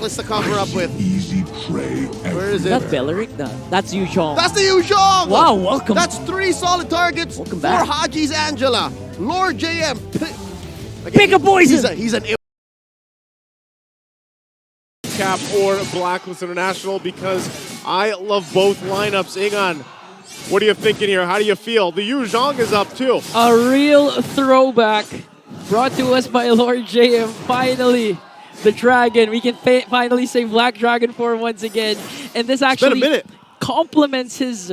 Blacklist to cover up with. Easy prey. Where is it? That's Beleric. That's Yuzhong. That's the Yuzhong! Wow, welcome. That's 3 solid targets Welcome for back. Haji's Angela. Lord JM. Pick a poison! He's an Fcap or Blacklist International because I love both lineups. Ingan, what are you thinking here? How do you feel? The Yuzhong is up too. A real throwback brought to us by Lord JM. Finally, the Dragon. We can finally say Black Dragon form once again. And this actually complements his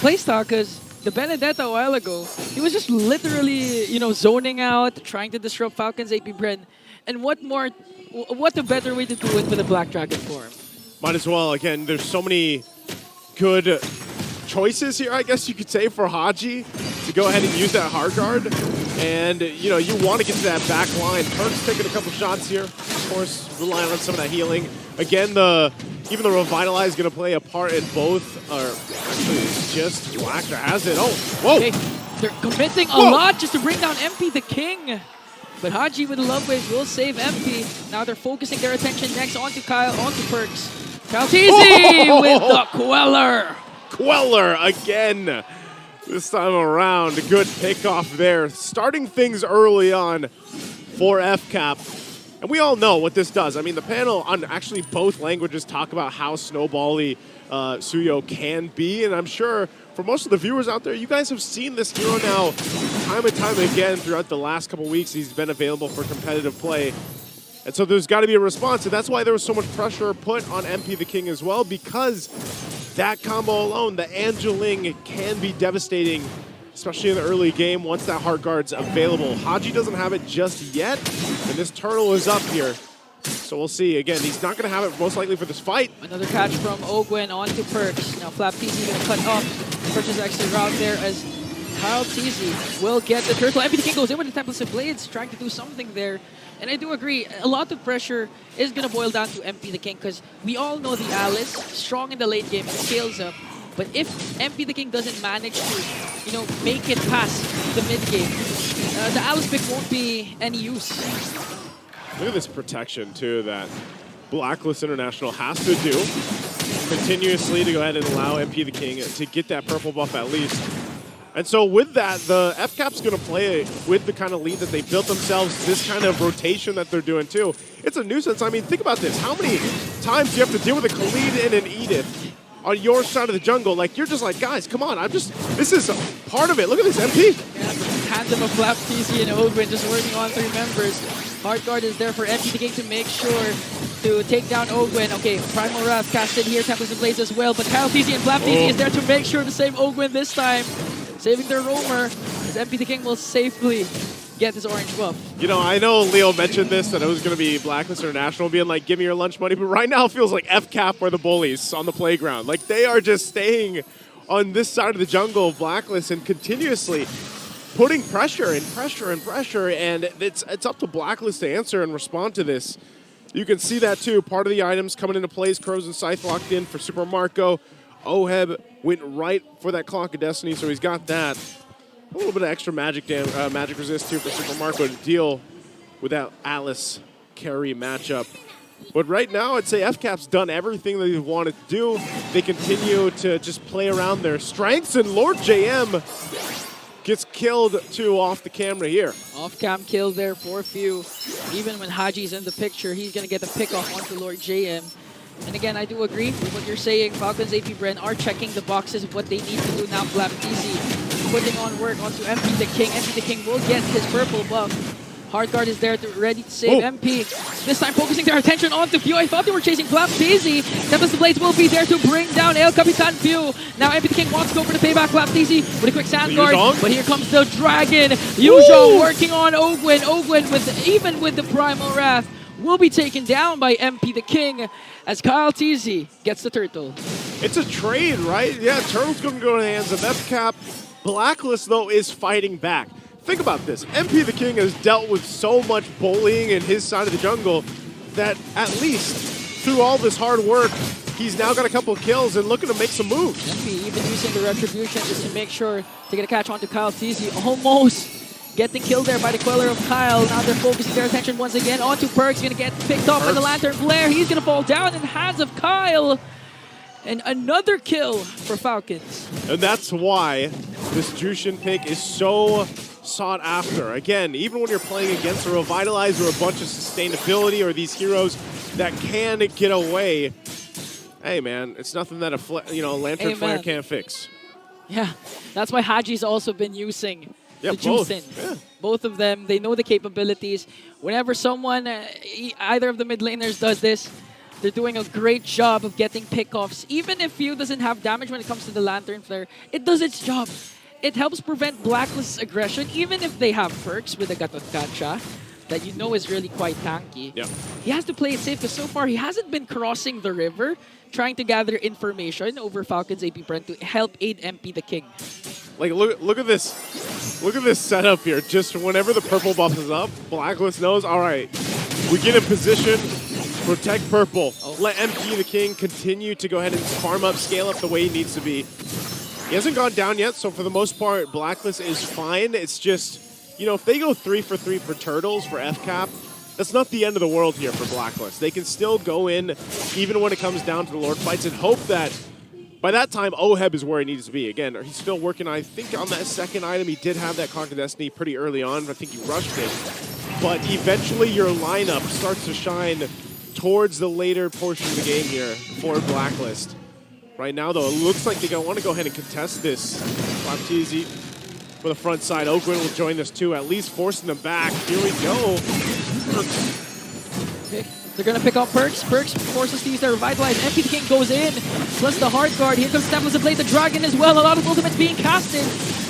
playstyle because the Benedetta a while ago, he was just literally, zoning out, trying to disrupt Falcons AP Bren. And what a better way to do it with a Black Dragon form. Might as well. Again, there's so many good choices here, I guess you could say, for Haji to go ahead and use that hard guard. And, you want to get to that back line. Turk's taking a couple shots here. Of course, relying on some of that healing. Again, even the Revitalize is going to play a part in both. Or actually, it's just Black that has it. Oh, whoa! Okay. They're committing a lot just to bring down MP the King. But Haji with the Love Wave will save MP. Now they're focusing their attention next onto Kyle, onto Perks. Kyle TZ with the Queller. Queller again. This time around, a good pickoff there. Starting things early on for Fcap. And we all know what this does. I mean, the panel on actually both languages talk about how snowbally Suyo can be. And I'm sure for most of the viewers out there, you guys have seen this hero now time and time again throughout the last couple weeks. He's been available for competitive play. And so there's got to be a response. And that's why there was so much pressure put on MP the King as well, because that combo alone, the Angeling, can be devastating, especially in the early game once that hard guard's available. Haji doesn't have it just yet, and this turtle is up here. So we'll see. Again, he's not going to have it most likely for this fight. Another catch from Ogwen onto Perks. Now Flap TZ going to cut off Perks' extra route there as Kyle TZ will get the turtle. MP the King goes in with the Tempest of Blades, trying to do something there. And I do agree, a lot of pressure is going to boil down to MP the King because we all know the Alice, strong in the late game, scales up. But if MP the King doesn't manage to, make it past the mid game, the Alice pick won't be any use. Look at this protection, too, that Blacklist International has to do continuously to go ahead and allow MP the King to get that purple buff at least. And so with that, the Fcap's going to play with the kind of lead that they built themselves, this kind of rotation that they're doing too. It's a nuisance. I mean, think about this. How many times do you have to deal with a Khalid and an Edith on your side of the jungle? Like, you're just like, guys, come on. This is part of it. Look at this, MP. Yeah, the tandem of Flap TZ and Ogwen just working on 3 members. Hard guard is there for MP the King to make sure to take down Ogwen. Okay, Primal Wrath casted here, Tempest and Blaze as well, but Kyle TZ and Flap TZ is there to make sure to save Ogwen this time. Saving their roamer, as MP the King will safely get his orange buff. I know Leo mentioned this, that it was going to be Blacklist International being like, give me your lunch money, but right now it feels like Fcap are the bullies on the playground. Like, they are just staying on this side of the jungle of Blacklist and continuously putting pressure and pressure and pressure, and it's up to Blacklist to answer and respond to this. You can see that too. Part of the items coming into plays, Crows and Scythe locked in for Super Marco. Oheb went right for that Clock of Destiny, so he's got that. A little bit of extra magic resist too for Super Marco to deal with that Alice carry matchup. But right now, I'd say Fcap's done everything that they wanted to do. They continue to just play around their strengths, and Lord JM gets killed too off the camera here. Off-cam kill there for few. Even when Haji's in the picture, he's going to get the pick off onto Lord JM. And again, I do agree with what you're saying. Falcons AP Bren are checking the boxes of what they need to do now. Flap TZ putting on work onto MP the King. MP the King will get his purple buff. Hard guard is there ready to save MP. This time focusing their attention onto Few. I thought they were chasing Flap TZ. Tempest Blades will be there to bring down El Capitan Few. Now MP the King wants to go for the payback. Flap TZ with a quick sand guard. But here comes the Dragon. Yuzhong working on Ogwen. Ogwen, even with the Primal Wrath, will be taken down by MP the King as Kyle TZ gets the turtle. It's a trade, right? Yeah, turtle's going to go in the hands of Fcap. Blacklist, though, is fighting back. Think about this. MP the King has dealt with so much bullying in his side of the jungle that at least through all this hard work, he's now got a couple of kills and looking to make some moves. MP even using the Retribution just to make sure to get a catch onto Kyle TZ. Almost Getting killed there by the Queller of Kyle. Now they're focusing their attention once again onto Perks. Gonna get picked off by the Lantern Flare. He's gonna fall down in the hands of Kyle. And another kill for Falcons. And that's why this Jushin pick is so sought after. Again, even when you're playing against a Revitalize or a bunch of sustainability or these heroes that can get away, hey man, it's nothing that a Lantern Flare can't fix. Yeah, that's why Haji's also been using the both. Jushin. Yeah. Both of them, they know the capabilities. Whenever someone, either of the mid laners does this, they're doing a great job of getting pickoffs. Even if Few doesn't have damage when it comes to the Lantern Flare, it does its job. It helps prevent Blacklist's aggression, even if they have perks with the Gatotkacha that you know is really quite tanky. Yeah. He has to play it safe because so far he hasn't been crossing the river trying to gather information over Falcons AP Bren to help aid MP the King. Like, look at this. Look at this setup here. Just whenever the purple buff is up, Blacklist knows, all right, we get in position, protect purple. Let MP the King continue to go ahead and farm up, scale up the way he needs to be. He hasn't gone down yet, so for the most part, Blacklist is fine. It's just, if they go 3 for 3 for Turtles, for Fcap, that's not the end of the world here for Blacklist. They can still go in, even when it comes down to the Lord fights, and hope that by that time, Oheb is where he needs to be. Again, he's still working, I think, on that second item. He did have that Conk of Destiny pretty early on. I think he rushed it. But eventually, your lineup starts to shine towards the later portion of the game here for Blacklist. Right now, though, it looks like they want to go ahead and contest this. Baptiste for the front side. Oakwood will join this too, at least forcing them back. Here we go. Okay. They're going to pick up Perks. Perks forces to use their Revitalize. MP the King goes in, plus the Hard Guard. Here comes Staples to play the Dragon as well. A lot of ultimates being casted.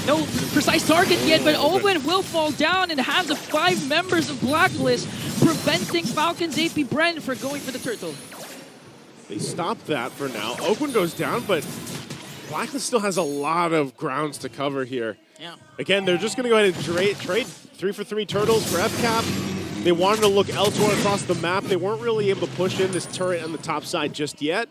No precise target yet, but Owen will fall down in the hands of 5 members of Blacklist, preventing Falcons AP Bren from going for the Turtle. They stop that for now. Oakland goes down, but Blacklist still has a lot of grounds to cover here. Yeah. Again, they're just going to go ahead and trade 3 for 3 Turtles for Fcap. They wanted to look elsewhere across the map. They weren't really able to push in this turret on the top side just yet.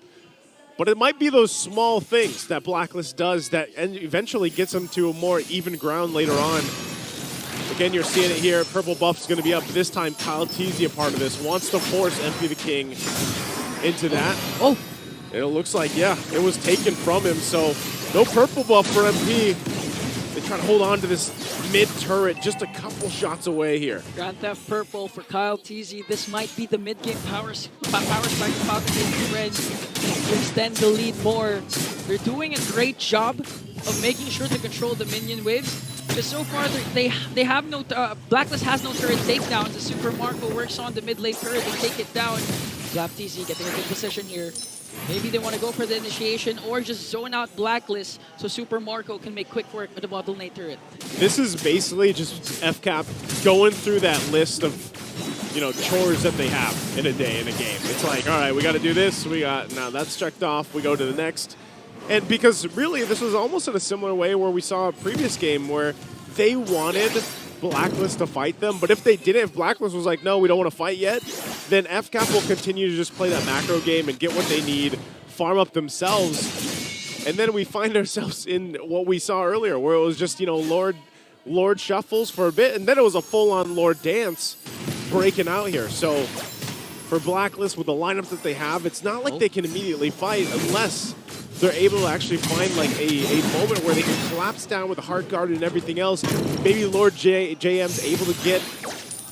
But it might be those small things that Blacklist does that eventually gets them to a more even ground later on. Again, you're seeing it here. Purple buff is going to be up. This time, Kyle Teasy, a part of this, wants to force MP the King into that. Oh. And it looks like, yeah, it was taken from him. So no purple buff for MP. They try to hold on to this mid-turret just a couple shots away here. Grand Theft Purple for Kyle Teasy. This might be the mid-game power spike for Falcons AP Bren to extend the lead more. They're doing a great job of making sure to control the minion waves. Because so far, they have no... Blacklist has no turret takedowns. The Super Marco works on the mid-lane turret. They take it down. Blaptz getting a good position here. Maybe they want to go for the initiation or just zone out Blacklist so Super Marco can make quick work with the bottle nade turret. This is basically just Fcap going through that list of, chores that they have in a day, in a game. It's like, all right, we got to do this. Now that's checked off. We go to the next. And because really this was almost in a similar way where we saw a previous game where they wanted Blacklist to fight them, but if they didn't, if Blacklist was like, no, we don't want to fight yet, then Fcap will continue to just play that macro game and get what they need, farm up themselves, and then we find ourselves in what we saw earlier, where it was just, Lord shuffles for a bit, and then it was a full-on Lord dance breaking out here. So for Blacklist, with the lineup that they have, it's not like they can immediately fight unless they're able to actually find like a moment where they can collapse down with a Heart Guard and everything else. Maybe Lord JM's able to get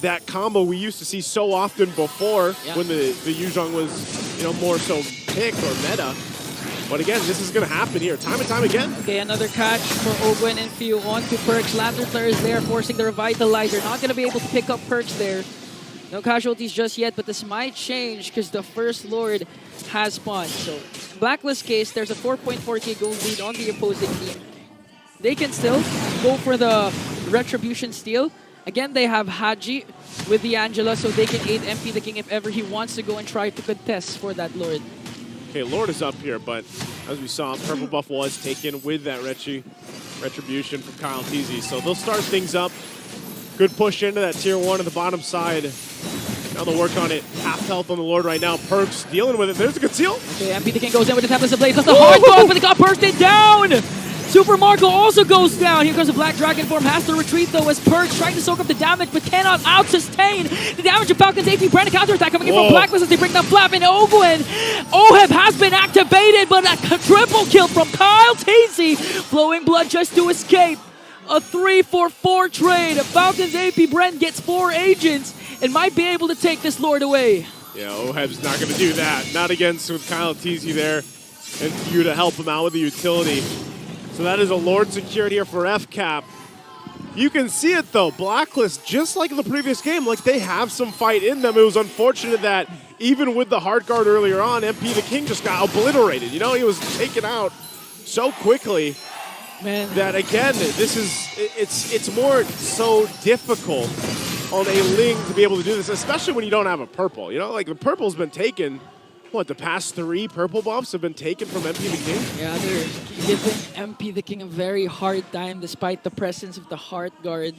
that combo we used to see so often before when the Yuzhong was, more so pick or meta. But again, this is going to happen here time and time again. Okay, another catch for Ogwen and Few onto Perks. Lantern Flare is there, forcing the Revitalizer. Not going to be able to pick up Perks there. No casualties just yet, but this might change because the first Lord has spawned. So, in Blacklist case, there's a 4.4k gold lead on the opposing team. They can still go for the Retribution steal. Again, they have Haji with the Angela, so they can aid MP the King if ever he wants to go and try to contest for that Lord. Okay, Lord is up here, but as we saw, purple buff was taken with that Retribution from Kyle Teasy. So they'll start things up. Good push into that tier 1 on the bottom side. Now they'll work on it. Half health on the Lord right now. Perks dealing with it. There's a good seal. Okay, MP the King goes in with the Tempest of Blade. Plus the hard block, but they got bursted down! Super Marco also goes down. Here comes the Black Dragon form. Has to retreat though as Perch trying to soak up the damage but cannot out-sustain the damage of Falcons AP. Bren, counterattack coming in from Blacklist as they bring down Flap and Ogwin. Oheb has been activated, but a triple kill from Kyle TZ. Flowing Blood just to escape. A 3-for-4 trade. Falcons AP Bren gets 4 agents and might be able to take this Lord away. Yeah, Oheb's not going to do that. Not against with Kyle TZ there and you to help him out with the utility. So that is a Lord secured here for Fcap. You can see it though, Blacklist, just like in the previous game, like they have some fight in them. It was unfortunate that even with the hard guard earlier on, MP the King just got obliterated. You know, he was taken out so quickly. Man, that again, this is, it's more so difficult on a Ling to be able to do this, especially when you don't have a purple. You know, like the purple's been taken, what, the past 3 purple buffs have been taken from MP the King? yeah, they're giving MP the King a very hard time despite the presence of the Heart Guard.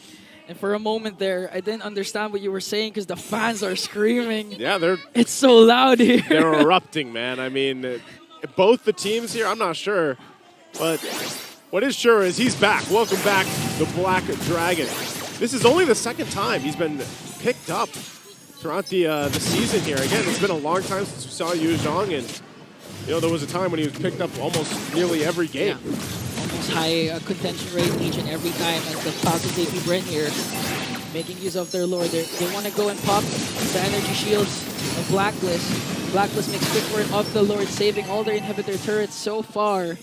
And for a moment there, I didn't understand what you were saying because the fans are screaming. Yeah, it's so loud here. They're erupting, man. I mean, both the teams here, I'm not sure, but what is sure is he's back. Welcome back, the Black Dragon. This is only the 2nd time he's been picked up throughout the season here. Again, it's been a long time since we saw Yu Zhang, and you know there was a time when he was picked up almost nearly every game. Yeah. Almost high contention rate each and every time as the Falcons AP Bren here making use of their Lord. They want to go and pop the energy shields of Blacklist. Blacklist makes quick work of the Lord, saving all their inhibitor turrets so far.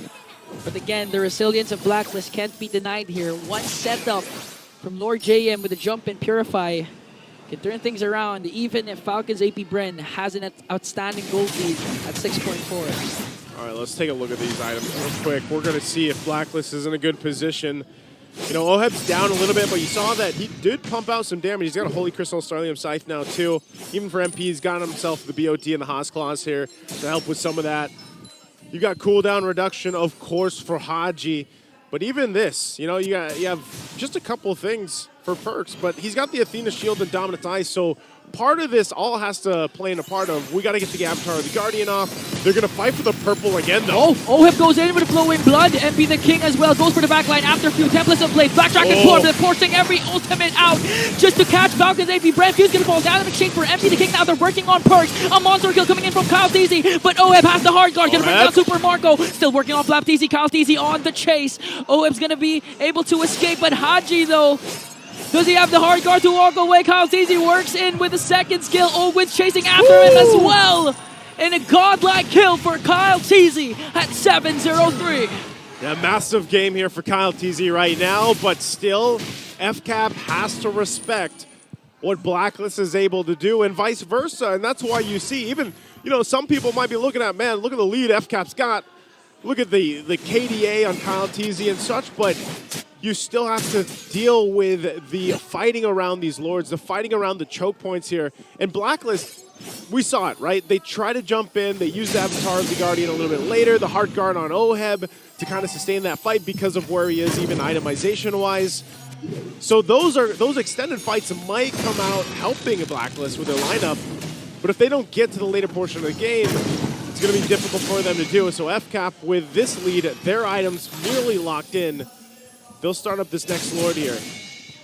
But again, the resilience of Blacklist can't be denied here. One setup from Lord JM with a jump and Purify can turn things around, even if Falcons AP Bren has an outstanding gold lead at 6.4. All right, let's take a look at these items real quick. We're going to see if Blacklist is in a good position. You know, Oheb's down a little bit, but you saw that he did pump out some damage. He's got a Holy Crystal Starlium Scythe now, too. Even for MP, he's got himself the BOT and the Haas Claws here to help with some of that. You got cooldown reduction, of course, for Haji. But even this, you know, you have just a couple of things for perks, but he's got the Athena Shield and Dominant Ice, so part of this all has to play in a part of, we got to get the Avatar of the Guardian off. They're going to fight for the purple again, though. Oheb goes in with the Flowing Blood. MP the King as well goes for the backline after a few templates of play. Black Dragon form, they're forcing every ultimate out just to catch Falcons AP Bren. Few's going to fall down in exchange for MP the King. Now they're working on perks. A monster kill coming in from Kyle TZ, but Oheb has the hard guard. Going to bring down Super Marco. Still working on Flap TZ. Kyle TZ on the chase. Oheb's going to be able to escape, but Haji, though, does he have the hard guard to walk away? Kyle TZ works in with the 2nd skill. Ogwin's chasing after him as well. And a godlike kill for Kyle TZ at 7-0-3. Yeah, massive game here for Kyle TZ right now, but still, Fcap has to respect what Blacklist is able to do and vice versa. And that's why you see, even, you know, some people might be looking at, man, look at the lead Fcap's got. Look at the KDA on Kyle TZ and such, but you still have to deal with the fighting around these Lords, the fighting around the choke points here. And Blacklist, we saw it, right? They try to jump in, they use the Avatar of the Guardian a little bit later, the hard guard on Oheb to kind of sustain that fight because of where he is, even itemization-wise. So those extended fights might come out helping a Blacklist with their lineup, but if they don't get to the later portion of the game, it's going to be difficult for them to do. So Fcap, with this lead, their items nearly locked in. They'll start up this next Lord here.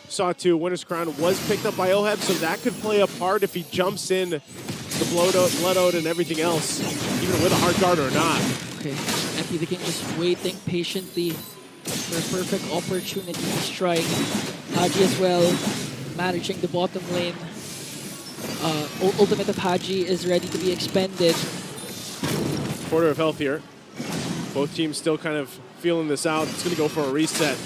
Sawtooth, Winter's Crown was picked up by Oheb, so that could play a part if he jumps in the Blood Ode and everything else, even with a hard guard or not. Okay, MP the King just waiting patiently for a perfect opportunity to strike. Haji as well, managing the bottom lane. Ultimate of Haji is ready to be expended. Quarter of health here. Both teams still kind of feeling this out. It's going to go for a reset.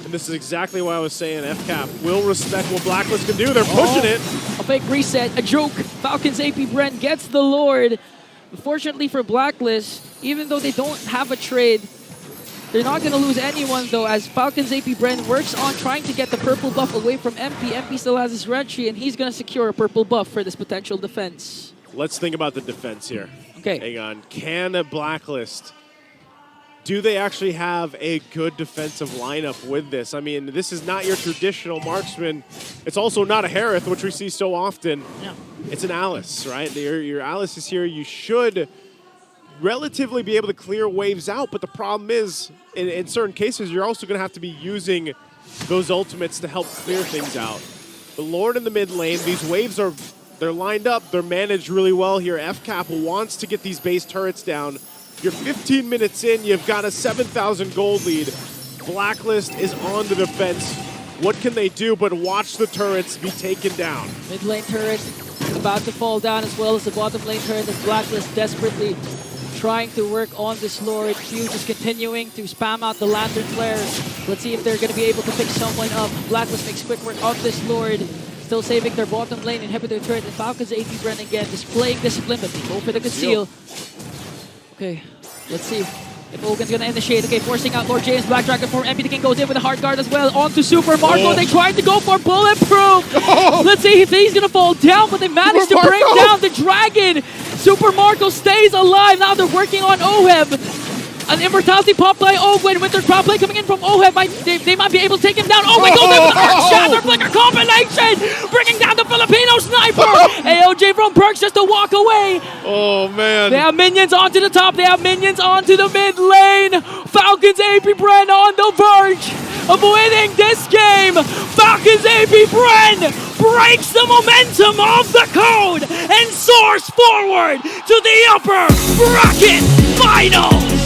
And this is exactly why I was saying Fcap will respect what Blacklist can do. They're pushing it. A fake reset, a joke. Falcons AP Bren gets the Lord. Unfortunately for Blacklist, even though they don't have a trade, they're not going to lose anyone though, as Falcons AP Bren works on trying to get the purple buff away from MP. MP still has his red tree, and he's going to secure a purple buff for this potential defense. Let's think about the defense here. Okay. Hang on. Can a Blacklist, do they actually have a good defensive lineup with this? I mean, this is not your traditional marksman. It's also not a Harith, which we see so often. Yeah. It's an Alice, right? Your Alice is here. You should relatively be able to clear waves out, but the problem is, in certain cases, you're also going to have to be using those ultimates to help clear things out. The Lord in the mid lane, these waves they're lined up, they're managed really well here. Fcap wants to get these base turrets down. You're 15 minutes in, you've got a 7,000 gold lead. Blacklist is on the defense. What can they do but watch the turrets be taken down? Mid lane turret about to fall down, as well as the bottom lane turret as Blacklist desperately trying to work on this Lord. Q just continuing to spam out the lantern flares. Let's see if they're going to be able to pick someone up. Blacklist makes quick work of this Lord. Still saving their bottom lane inhibitor turret. And Falcons AP Bren again displaying discipline, but they go for the conceal. Okay, let's see if Ogan's going to initiate. Okay, forcing out Lord James. Black Dragon form. MP the King goes in with a hard guard as well. On to Super Marco. They tried to go for bulletproof. Let's see if he's going to fall down, but they managed to bring down the dragon. Super Marco stays alive. Now they're working on Oheb. An immortality pop by Ogwen. Winter's Proud Play coming in from Oheb. They might be able to take him down. Ogwen goes in with a Earth Shatter Flicker combination. Bringing down the Filipino sniper. AOJ from Perks just to walk away. Oh, man. They have minions onto the top. They have minions onto the mid lane. Falcons AP Bren on the verge of winning this game. Falcons AP Bren breaks the momentum of the code and soars forward to the upper bracket finals.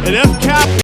And Fcap